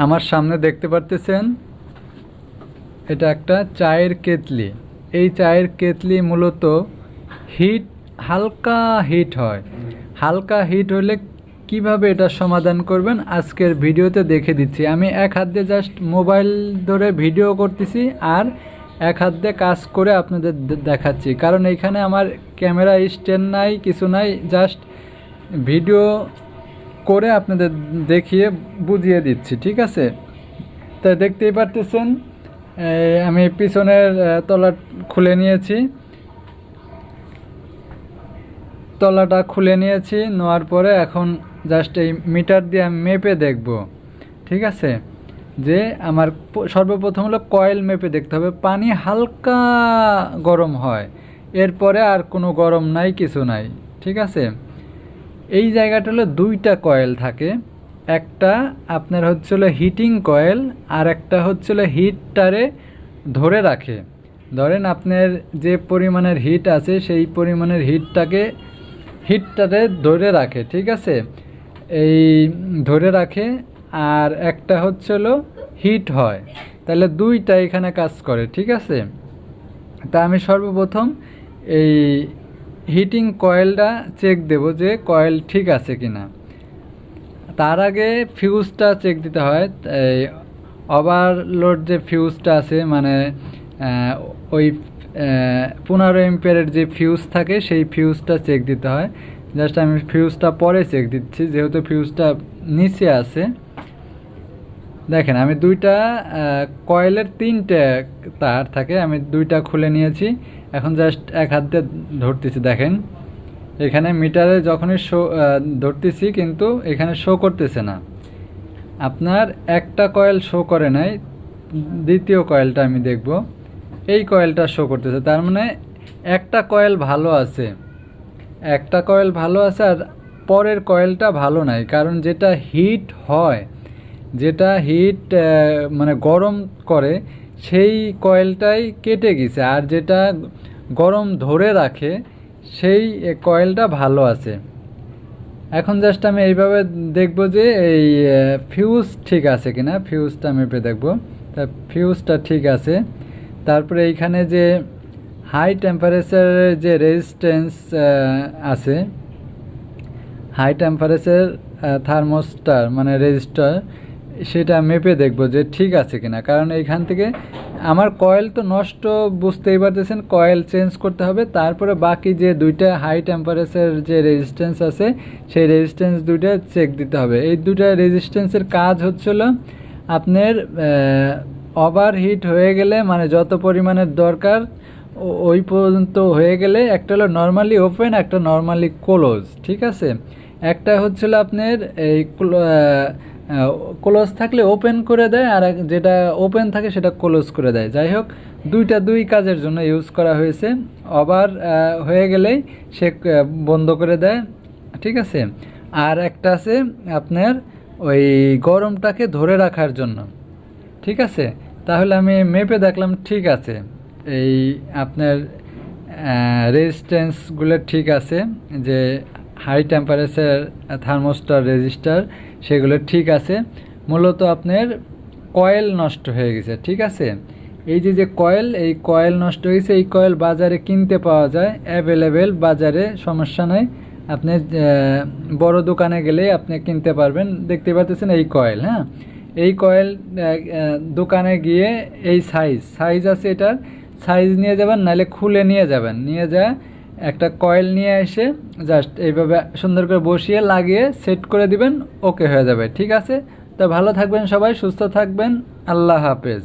আমার সামনে দেখতে পারতেছেন এটা একটা চায়ের কেতলি। এই চায়ের কেতলি মূলত হালকা হিট হয়। হালকা হিট হলে কিভাবে এটা সমাধান করবেন আজকের ভিডিওতে দেখে দিচ্ছি। আমি এক হাত দিয়ে জাস্ট মোবাইল ধরে ভিডিও করতেছি আর এক হাত দিয়ে কাজ করে আপনাদের দেখাচ্ছি, কারণ এইখানে আমার ক্যামেরা স্ট্যান্ড নাই, কিছু নাই, জাস্ট ভিডিও করে আপনাদের দেখিয়ে বুঝিয়ে দিচ্ছি, ঠিক আছে? তাই দেখতেই পারতেছেন আমি পিছনের তলা খুলে নিয়েছি, তলাটা খুলে নিয়েছি। নেওয়ার পরে এখন জাস্ট এই মিটার দিয়ে আমি মেপে দেখব, ঠিক আছে? যে আমার সর্বপ্রথম হলো কয়েল মেপে দেখতে হবে, পানি হালকা গরম হয়, এরপরে আর কোনো গরম নাই, কিছু নাই, ঠিক আছে? এই জায়গাটা হলো দুইটা কয়েল থাকে, একটা আপনার হচ্ছিল হিটিং কয়েল আর একটা হচ্ছিল হিটটারে ধরে রাখে। ধরেন আপনার যে পরিমাণের হিট আছে সেই পরিমাণের হিটটারে ধরে রাখে, ঠিক আছে? এই ধরে রাখে। আর একটা হচ্ছিল হিট হয়, তাহলে দুইটা এখানে কাজ করে, ঠিক আছে? তা আমি সর্বপ্রথম এই হিটিং কয়েলটা চেক দেব যে কয়েল ঠিক আছে কিনা। তার আগে ফিউজটা চেক দিতে হয়। এই ওভারলোড যে ফিউজটা আছে, মানে ওই 15 এম্পিয়ারের যে ফিউজ থাকে সেই ফিউজটা চেক দিতে হয়। জাস্ট আমি ফিউজটা পরে চেক দিচ্ছি, যেহেতু ফিউজটা নিচে আছে। দেখেন আমি দুইটা কয়েলের 3টে তার থাকে, আমি দুইটা খুলে নিয়েছি। এখন জাস্ট এক হাত দিয়ে ধরতেছি। দেখেন এখানে মিটারে যখনই ধরতেছি কিন্তু এখানে শো করতেছে না। আপনার একটা কয়েল শো করে নাই, দ্বিতীয় কয়েলটা আমি দেখব, এই কয়েলটা শো করতেছে, তার মানে একটা কয়েল ভালো আছে, একটা কয়েল ভালো আছে আর পরের কয়েলটা ভালো নাই। কারণ যেটা হিট হয়, যেটা হিট মানে গরম করে, সেই কয়েলটাই কেটে গেছে, আর যেটা গরম ধরে রাখে সেই কয়েলটা ভালো আছে। এখন জাস্ট আমি এইভাবে দেখব যে এই ফিউজ ঠিক আছে কিনা, ফিউজটা মেপে দেখব। তা ফিউজটা ঠিক আছে। তারপরে এইখানে যে হাই টেম্পারেচারের যে রেজিস্ট্যান্স আছে, হাই টেম্পারেচার থার্মোস্টার মানে রেজিস্টার, সেটা মেপে দেখব যে ঠিক আছে কিনা। কারণ এইখান থেকে আমার কয়েল তো নষ্ট, বুঝতেই পারতেছেন, কয়েল চেঞ্জ করতে হবে। তারপরে বাকি যে দুইটা হাই টেম্পারেচার যে রেজিস্ট্যান্স আছে সেই রেজিস্ট্যান্স দুইটা চেক দিতে হবে। এই দুইটা রেজিস্ট্যান্সের কাজ হচ্ছিল আপনার ওভারহিট হয়ে গেলে, মানে যত পরিমাণের দরকার ওই পর্যন্ত হয়ে গেলে, একটা হলো নর্মালি ওপেন, একটা নর্মালি ক্লোজ, ঠিক আছে? একটা হচ্ছিল আপনার এই ক্লোজ থাকলে ওপেন করে দেয়, আর যেটা ওপেন থাকে সেটা ক্লোজ করে দেয়। যাই হোক, দুইটা দুই কাজের জন্য ইউজ করা হয়েছে। ওভার হয়ে গেলেই সে বন্ধ করে দেয়, ঠিক আছে? আর একটা আছে আপনার ওই গরমটাকে ধরে রাখার জন্য, ঠিক আছে? তাহলে আমি মেপে দেখলাম ঠিক আছে, এই আপনার রেজিস্ট্যান্সগুলো ঠিক আছে, যে হাই টেম্পারেচার থার্মোস্টার রেজিস্টার সেগুলো ঠিক আছে। মূলত আপনার কয়েল নষ্ট হয়ে গেছে, ঠিক আছে? এই যে কয়েল, এই কয়েল নষ্ট হয়েছে, এই কয়েল বাজারে কিনতে পাওয়া যায়, অ্যাভেলেবেল বাজারে, সমস্যা নাই। আপনি বড় দোকানে গেলেই আপনি কিনতে পারবেন। দেখতে পাচ্ছেন এই কয়েল, হ্যাঁ, এই কয়েল দোকানে গিয়ে এই সাইজ আছে, এটার সাইজ নিয়ে যাবেন, নাহলে খুলে নিয়ে যাবেন। নিয়ে যায় একটা কয়েল নিয়ে এসে জাস্ট এইভাবে সুন্দর করে বসিয়ে লাগিয়ে সেট করে দিবেন, ওকে হয়ে যাবে, ঠিক আছে? তো ভালো থাকবেন সবাই, সুস্থ থাকবেন, আল্লাহ হাফেজ।